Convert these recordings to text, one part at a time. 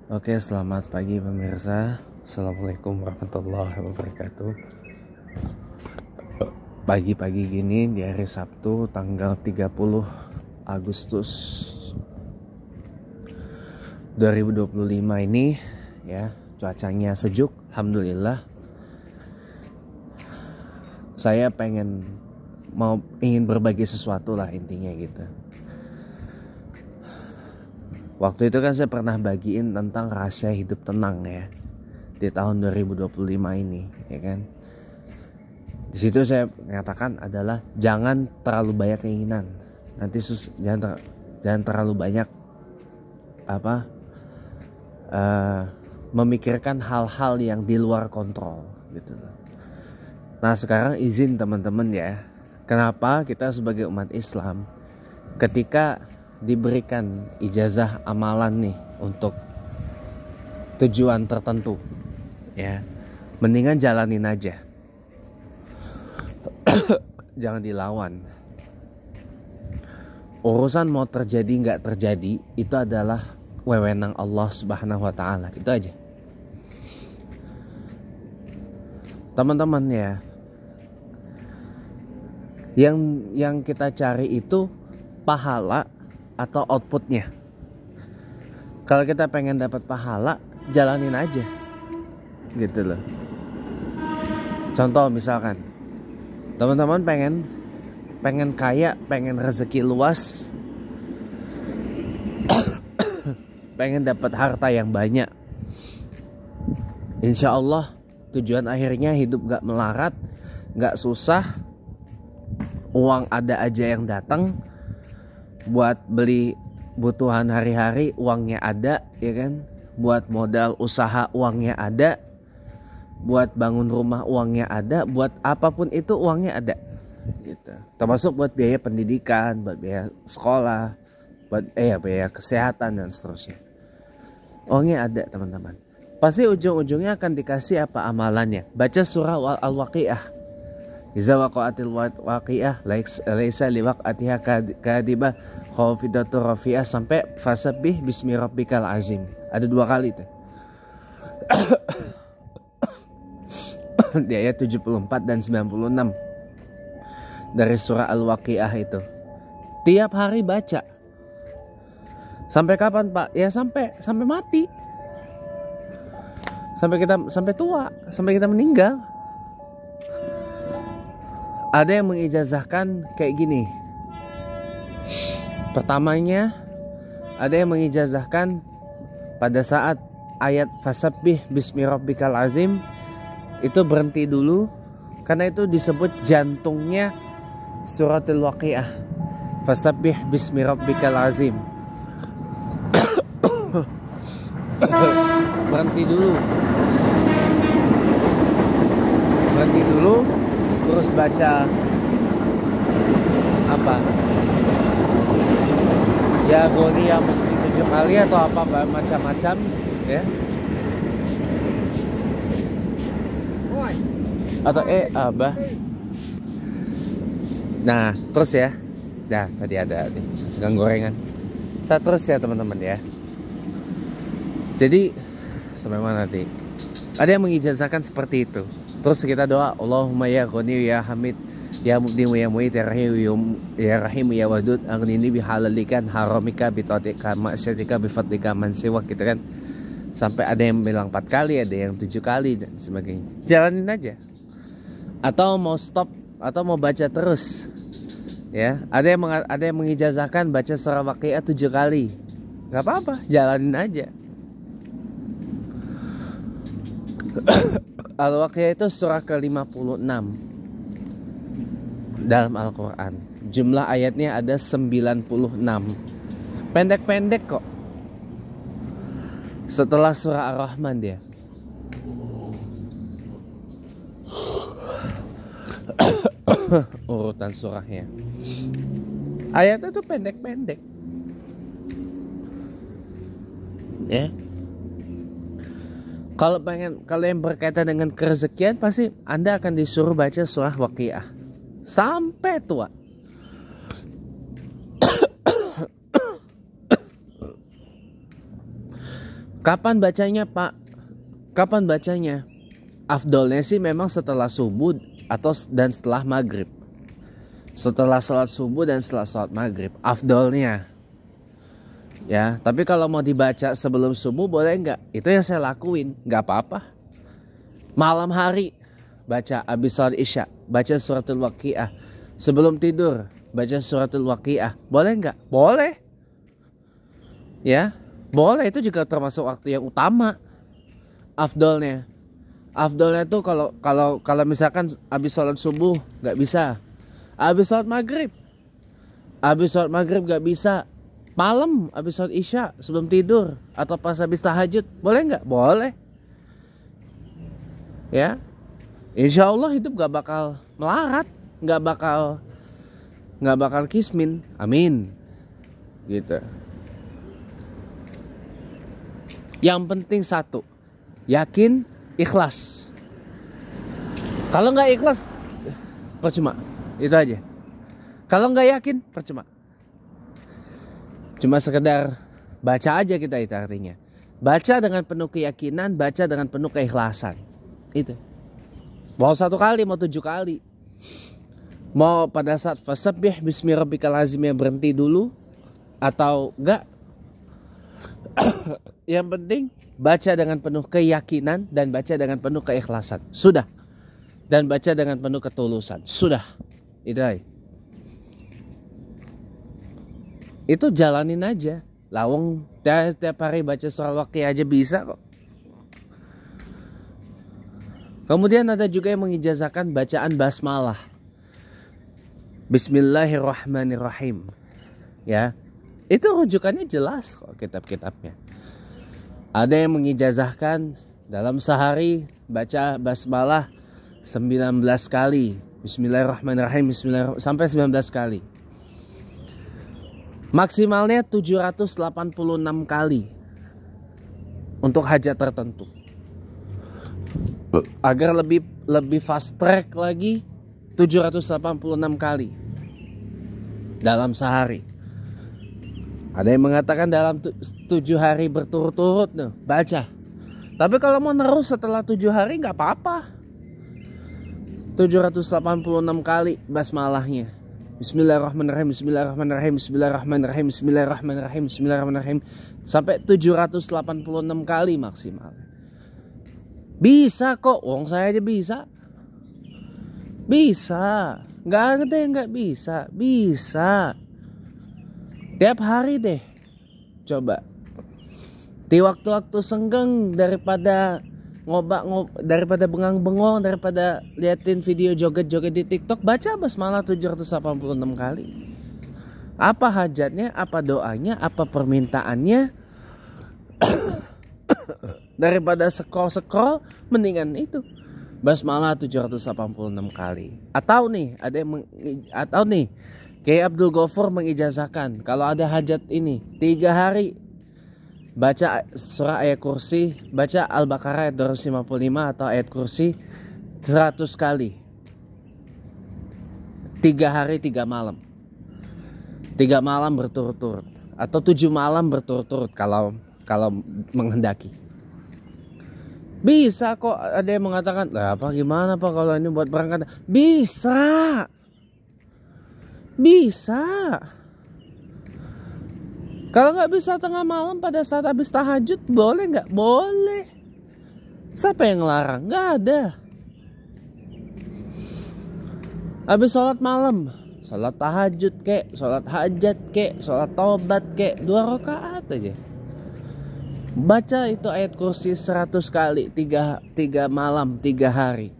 Oke, selamat pagi pemirsa. Assalamualaikum warahmatullahi wabarakatuh. Pagi-pagi gini di hari Sabtu tanggal 30 Agustus 2025 ini ya, cuacanya sejuk, alhamdulillah. Saya ingin berbagi sesuatu lah intinya gitu. Waktu itu kan saya pernah bagiin tentang rahasia hidup tenang ya di tahun 2025 ini, ya kan. Di situ saya mengatakan adalah jangan terlalu banyak keinginan. Nanti jangan terlalu banyak memikirkan hal-hal yang di luar kontrol gitu. Nah, sekarang izin teman-teman ya, kenapa kita sebagai umat Islam ketika diberikan ijazah amalan nih untuk tujuan tertentu ya, mendingan jalanin aja. Jangan dilawan. Urusan mau terjadi nggak terjadi itu adalah wewenang Allah Subhanahu wa Ta'ala. Itu aja teman-teman ya. Yang kita cari itu pahala atau outputnya. Kalau kita pengen dapat pahala, jalanin aja gitu loh. Contoh misalkan teman-teman pengen kaya, pengen rezeki luas, pengen dapat harta yang banyak, insya Allah tujuan akhirnya hidup gak melarat, gak susah, uang ada aja yang datang. Buat beli kebutuhan hari-hari uangnya ada, ya kan. Buat modal usaha uangnya ada, buat bangun rumah uangnya ada, buat apapun itu uangnya ada gitu. Termasuk buat biaya pendidikan, buat biaya sekolah, buat biaya kesehatan dan seterusnya. Uangnya ada teman-teman. Pasti ujung-ujungnya akan dikasih apa amalannya. Baca surah Al-Waqiah. Iza waqa'atil waqi'ah laisa liwaq'atiha kadibah khafidatur rafi'ah sampai fasabbih bismi rabbikal azim. Ada 2 kali tuh. Di ayat 74 dan 96 dari surah Al-Waqi'ah itu. Tiap hari baca. Sampai kapan, Pak? Ya sampai mati. Sampai tua, sampai kita meninggal. Ada yang mengijazahkan kayak gini. Pertamanya ada yang mengijazahkan pada saat ayat fasabbih bismi rabbikal azim itu berhenti dulu, karena itu disebut jantungnya suratul waqiah. Fasabbih bismi rabbikal azim. Berhenti dulu, terus baca apa? Ya goni yang mungkin 7 kali atau apa macam-macam ya. Atau abah. Nah, terus ya. Nah, tadi ada nih gang gorengan. Kita terus ya teman-teman ya. Jadi sampai mana tadi? Ada yang mengijazahkan seperti itu. Terus kita doa, Allahumma ya Ghani ya Hamid ya Mubdi ya Mu'id ya Rahim ya Wadud aghnini bihalalikan haramika bitatika maksiatika bifadlika man siwak gitu kan. Sampai ada yang bilang 4 kali, ada yang 7 kali dan sebagainya. Jalanin aja. Atau mau stop atau mau baca terus. Ya, ada yang mengijazahkan baca surah Waqiah 7 kali. Gak apa-apa, jalanin aja. Al-Waqiah itu surah ke-56 dalam Al-Quran. Jumlah ayatnya ada 96. Pendek-pendek kok. Setelah surah Ar-Rahman dia. Urutan surahnya. Ayatnya tuh pendek-pendek. Ya. Kalau yang berkaitan dengan kerezekian, pasti Anda akan disuruh baca surah Waqiah sampai tua. Kapan bacanya Pak? Kapan bacanya? Afdolnya sih memang setelah subuh dan setelah maghrib. Setelah sholat subuh dan setelah sholat maghrib, afdolnya. Ya, tapi kalau mau dibaca sebelum subuh boleh nggak? Itu yang saya lakuin, nggak apa-apa. Malam hari baca abis sholat isya, baca suratul waqiah. Sebelum tidur baca suratul waqiah, boleh nggak? Boleh. Ya, boleh, itu juga termasuk waktu yang utama. Afdolnya tuh kalau misalkan abis sholat subuh nggak bisa. Abis sholat maghrib gak bisa. Malam abis sholat isya sebelum tidur atau pas habis tahajud, boleh nggak? Boleh. Ya, insya Allah hidup gak bakal melarat, gak bakal kismin. Amin. Gitu. Yang penting satu, yakin, ikhlas. Kalau nggak ikhlas, percuma. Itu aja. Kalau nggak yakin, percuma. Cuma sekedar baca aja kita, itu artinya. Baca dengan penuh keyakinan, baca dengan penuh keikhlasan. Itu. Mau 1 kali, mau 7 kali. Mau pada saat fasabbih bismi rabbikal azim berhenti dulu atau enggak. Yang penting baca dengan penuh keyakinan dan baca dengan penuh keikhlasan. Sudah. Dan baca dengan penuh ketulusan. Sudah. Itu aja. Itu jalanin aja. Lawang tiap hari baca surah waqiah aja bisa kok. Kemudian ada juga yang mengijazahkan bacaan basmalah. Bismillahirrahmanirrahim. Ya. Itu rujukannya jelas kok kitab-kitabnya. Ada yang mengijazahkan dalam sehari baca basmalah 19 kali. Bismillahirrahmanirrahim, sampai 19 kali. Maksimalnya 786 kali untuk hajat tertentu. Agar lebih fast track lagi, 786 kali dalam sehari. Ada yang mengatakan dalam 7 hari berturut-turut baca. Tapi kalau mau terus setelah 7 hari nggak apa-apa. 786 kali basmalahnya. Bismillahirrahmanirrahim, bismillahirrahmanirrahim, bismillahirrahmanirrahim, bismillahirrahmanirrahim, bismillahirrahmanirrahim, sampai 786 kali maksimal. Bisa kok, wong saya aja bisa. Bisa. Nggak ada yang nggak bisa. Bisa. Tiap hari deh. Coba. Di waktu-waktu senggang daripada daripada bengang-bengong, daripada liatin video joget-joget di TikTok, baca basmalah 786 kali. Apa hajatnya, apa doanya, apa permintaannya? Daripada scroll-scroll, mendingan itu basmalah 786 kali. Atau nih, Kiai Abdul Ghaffar mengijazahkan kalau ada hajat ini 3 hari baca surah ayat kursi, baca Al-Baqarah ayat 255 atau ayat kursi 100 kali. 3 hari 3 malam. 3 malam berturut-turut atau 7 malam berturut-turut kalau menghendaki. Bisa kok. Ada yang mengatakan, lah apa gimana Pak kalau ini buat berangkat? Bisa. Kalau nggak bisa tengah malam pada saat habis tahajud, boleh nggak? Boleh. Siapa yang ngelarang? Nggak ada. Habis sholat malam, sholat tahajud kek, sholat hajat kek, sholat taubat kek, 2 rakaat aja. Baca itu ayat kursi 100 kali, 3 malam, 3 hari.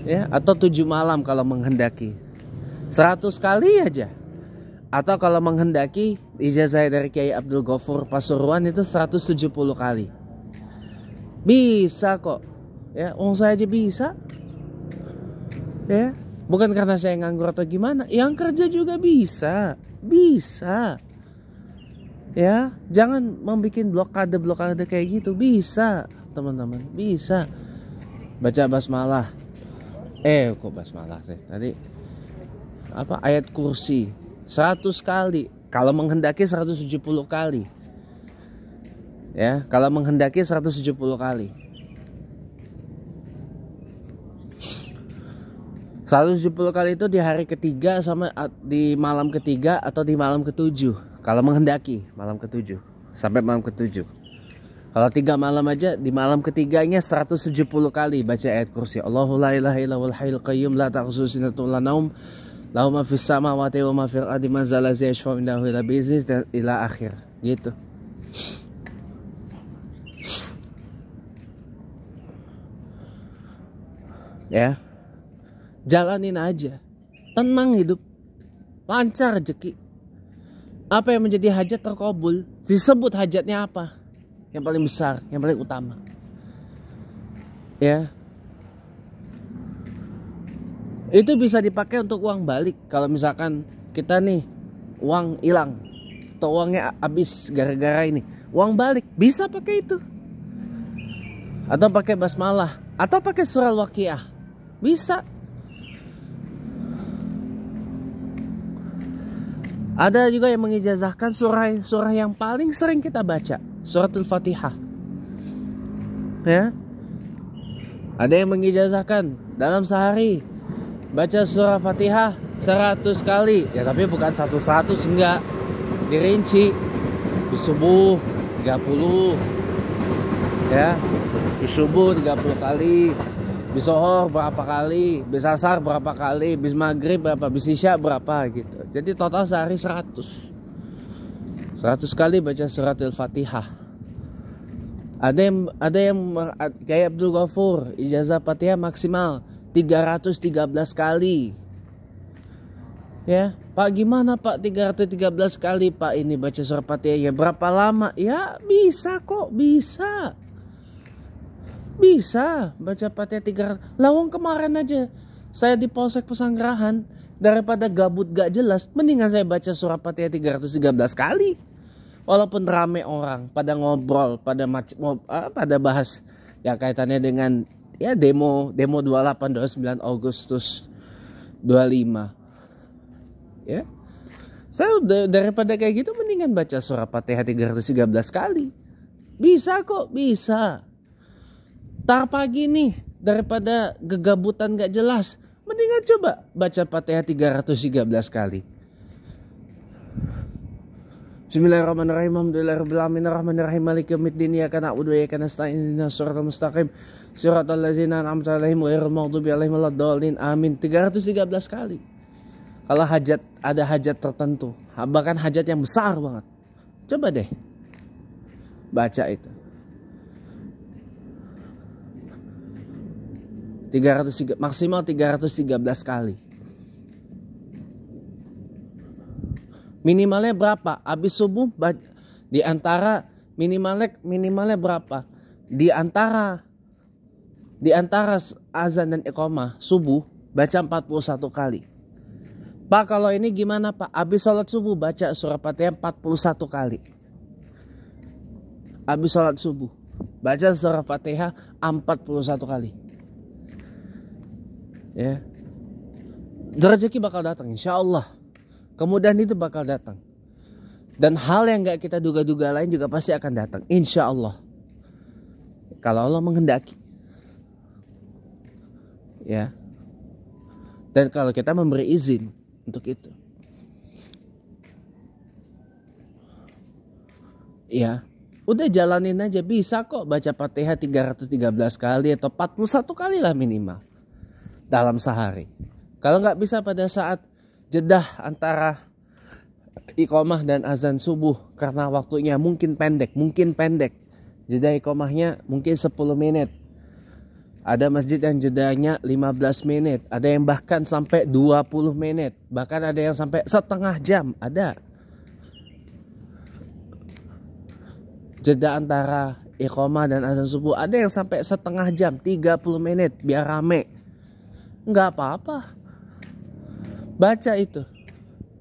Ya, atau 7 malam kalau menghendaki. 100 kali aja. Atau kalau menghendaki, ijazah dari Kiai Abdul Ghaffar Pasuruan itu 170 kali. Bisa kok. Ya, saya aja bisa. Ya, bukan karena saya nganggur atau gimana. Yang kerja juga bisa. Bisa. Ya, jangan membuat blokade kayak gitu. Bisa, teman-teman. Bisa. Baca basmalah. Kok basmalah sih? Tadi apa? Ayat kursi 100 kali. Kalau menghendaki 170 kali. Ya, kalau menghendaki 170 kali. 170 kali itu di hari ketiga sama di malam ketiga atau di malam ketujuh. Kalau menghendaki malam ketujuh sampai malam ketujuh. Kalau 3 malam aja, di malam ketiganya 170 kali baca ayat kursi. Allahu la ilaha illa huwal hayyul qayyum la ta'khudhuhu sinatun wa la naum lahu ma fis samawati wa ma fil ardi man zal ladzi yashfa'u indahu illa bi'idznihi dan ila akhir. Gitu. Ya. Jalanin aja. Tenang hidup. Lancar rezeki. Apa yang menjadi hajat terkabul, disebut hajatnya apa? Yang paling besar, yang paling utama. Ya. Itu bisa dipakai untuk uang balik. Kalau misalkan kita nih uang hilang atau uangnya habis gara-gara ini, uang balik bisa pakai itu. Atau pakai basmalah, atau pakai surah Al-Waqiah. Bisa. Ada juga yang mengijazahkan surah yang paling sering kita baca, suratul Fatihah. Ya. Ada yang mengijazahkan dalam sehari baca surah Fatihah 100 kali. Ya tapi bukan 100 enggak. Dirinci. Di subuh 30. Ya. Di subuh 30 kali. Bis zuhur berapa kali, bis asar berapa kali, bis maghrib berapa, bis isya berapa gitu. Jadi total sehari 100 kali baca surat Al-Fatihah. Ada yang kayak Abdul Ghafur, ijazah Fatihah maksimal 313 kali. Ya, Pak gimana Pak 313 kali Pak ini baca surat Fatihah? Ya berapa lama? Ya bisa kok, bisa. Bisa baca Fatihah 300. Lawang kemarin aja saya di Polsek Pesanggerahan, daripada gabut gak jelas, mendingan saya baca surat Fatihah 313 kali. Walaupun rame orang pada ngobrol, pada bahas ya kaitannya dengan ya demo 28 29 Agustus 25. Ya. Saya udah daripada kayak gitu mendingan baca surat Fatihah 313 kali. Bisa kok, bisa. Tar pagi nih, daripada gegabutan gak jelas, mendingan coba baca Fatihah 313 kali. Bismillahirrahmanirrahim. Alhamdulillahirabbil alamin arrahmanirrahim maliki yaumiddin iyyaka na'budu wa iyyaka nasta'in ihdinas siratal mustaqim siratal ladzina an'amta 'alaihim ghairil maghdubi 'alaihim waladdallin. Amin. 313 kali. Kalau ada hajat tertentu, bahkan hajat yang besar banget, coba deh baca itu. 300 maksimal 313 kali. Minimalnya berapa? Habis subuh di antara minimalnya berapa? Di antara azan dan iqamah subuh baca 41 kali. Pak kalau ini gimana Pak? Habis sholat subuh baca surah Fatihah 41 kali. Habis sholat subuh baca surah Fatihah 41 kali. Ya, rezeki bakal datang, insya Allah. Kemudahan itu bakal datang. Dan hal yang gak kita duga-duga lain juga pasti akan datang, insya Allah. Kalau Allah menghendaki. Ya. Dan kalau kita memberi izin untuk itu. Ya. Udah jalanin aja, bisa kok baca Fatihah 313 kali atau 41 kali lah minimal. Dalam sehari. Kalau nggak bisa pada saat jedah antara iqamah dan azan subuh karena waktunya mungkin pendek. Jedah iqamahnya mungkin 10 menit. Ada masjid yang jedahnya 15 menit. Ada yang bahkan sampai 20 menit. Bahkan ada yang sampai setengah jam. Ada. Jedah antara iqamah dan azan subuh. Ada yang sampai setengah jam, 30 menit biar rame. Nggak apa-apa. Baca itu.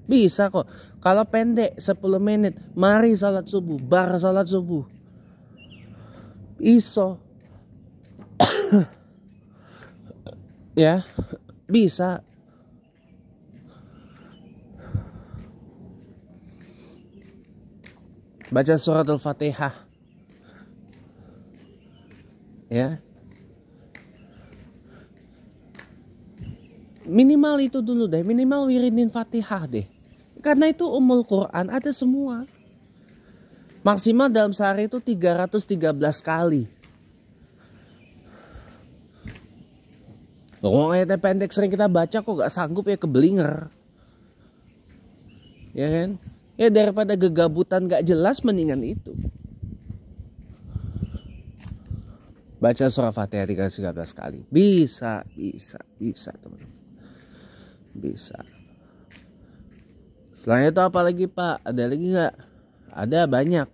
Bisa kok. Kalau pendek 10 menit. Mari salat subuh. Bar salat subuh. Iso. Ya. Bisa. Baca surat Al-Fatihah Ya. Minimal itu dulu deh, minimal wiridin Fatihah deh. Karena itu Ummul Quran ada semua. Maksimal dalam sehari itu 313 kali. Ngomong ayatnya pendek sering kita baca kok gak sanggup ya, kebelinger. Ya kan? Ya daripada gegabutan gak jelas mendingan itu. Baca surah Fatihah 313 kali. Bisa teman-teman. Bisa. Selain itu apa lagi Pak? Ada lagi gak? Ada banyak.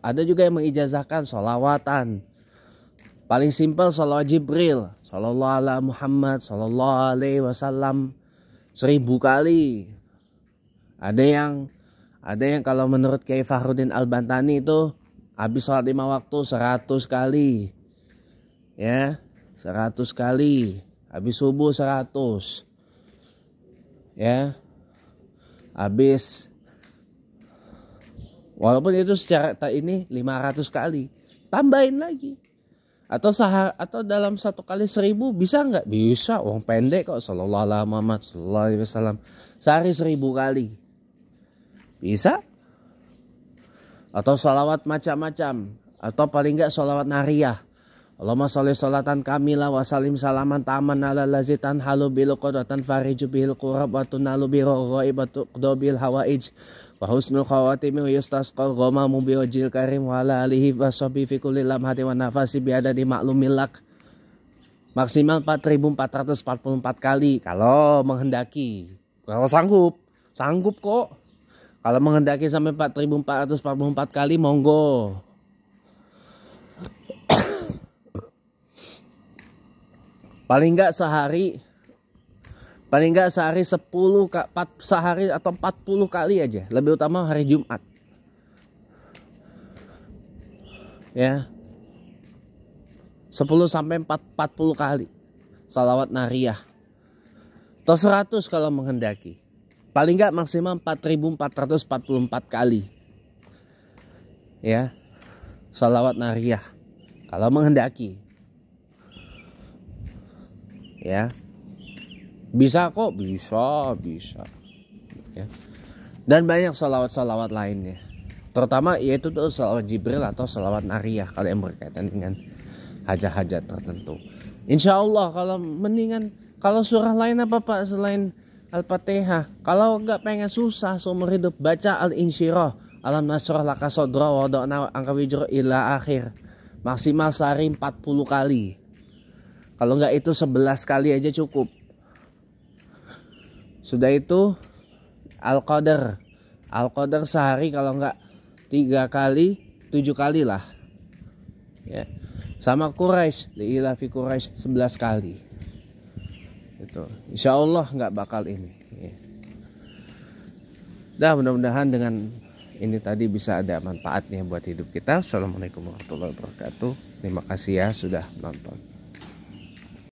Ada juga yang mengijazahkan sholawatan. Paling simpel sholawat Jibril, sallallahu ala Muhammad, sallallahu alaihi wasallam 1000 kali. Ada yang kalau menurut Kiai Fahrudin Al-Bantani itu habis sholat 5 waktu 100 kali. Ya, 100 kali. Habis subuh 100. Ya. Habis walaupun itu secara ini 500 kali. Tambahin lagi. Atau dalam satu kali 1000 bisa nggak? Bisa, uang pendek kok. Sallallahu alaihi Muhammad sallallahu alaihi wasallam. Sehari 1000 kali. Bisa. Atau sholawat macam-macam. Atau paling nggak sholawat nariyah. Allahumma sholli sholatan kamilah wa salim salaman taman ala lazitan halu bil qadatan fariju bil qurab wa tunalu bil ghaib wa tuqdabil hawaij. Wa husnul khawatimi wa yustasqal ghamamu bi wajhil karim wa ala alihi wa sahbihi fi kulli lamhati wa nafasi bi adadi maklumilak. Maksimal 4444 kali kalau menghendaki. Kalau sanggup kok. Kalau menghendaki sampai 4444 kali monggo. Paling enggak sehari 10 sehari atau 40 kali aja. Lebih utama hari Jumat. Ya. 10 sampai 40 kali sholawat nariyah. Atau 100 kalau menghendaki. Paling enggak maksimal 4444 kali. Ya. Sholawat nariyah kalau menghendaki. Ya. Bisa kok, bisa. Ya. Dan banyak salawat-salawat lainnya. Terutama yaitu tuh salawat Jibril atau salawat nariyah kalau yang berkaitan dengan hajat-hajat tertentu. Insya Allah kalau surah lain apa Pak selain Al-Fatihah. Kalau nggak pengen susah seumur hidup baca Al-Insyirah, Alam Nasrah Laka Sodra wa wada'na angka wijro ila akhir. Maksimal sehari 40 kali. Kalau nggak itu 11 kali aja cukup. Sudah itu Al-Qadar sehari kalau enggak 3 kali 7 kali lah ya. Sama Quraisy, li'ila fi Quraisy 11 kali itu. Insya Allah enggak bakal ini ya. Dah, mudah-mudahan dengan ini tadi bisa ada manfaatnya buat hidup kita. Assalamualaikum warahmatullahi wabarakatuh. Terima kasih ya sudah nonton.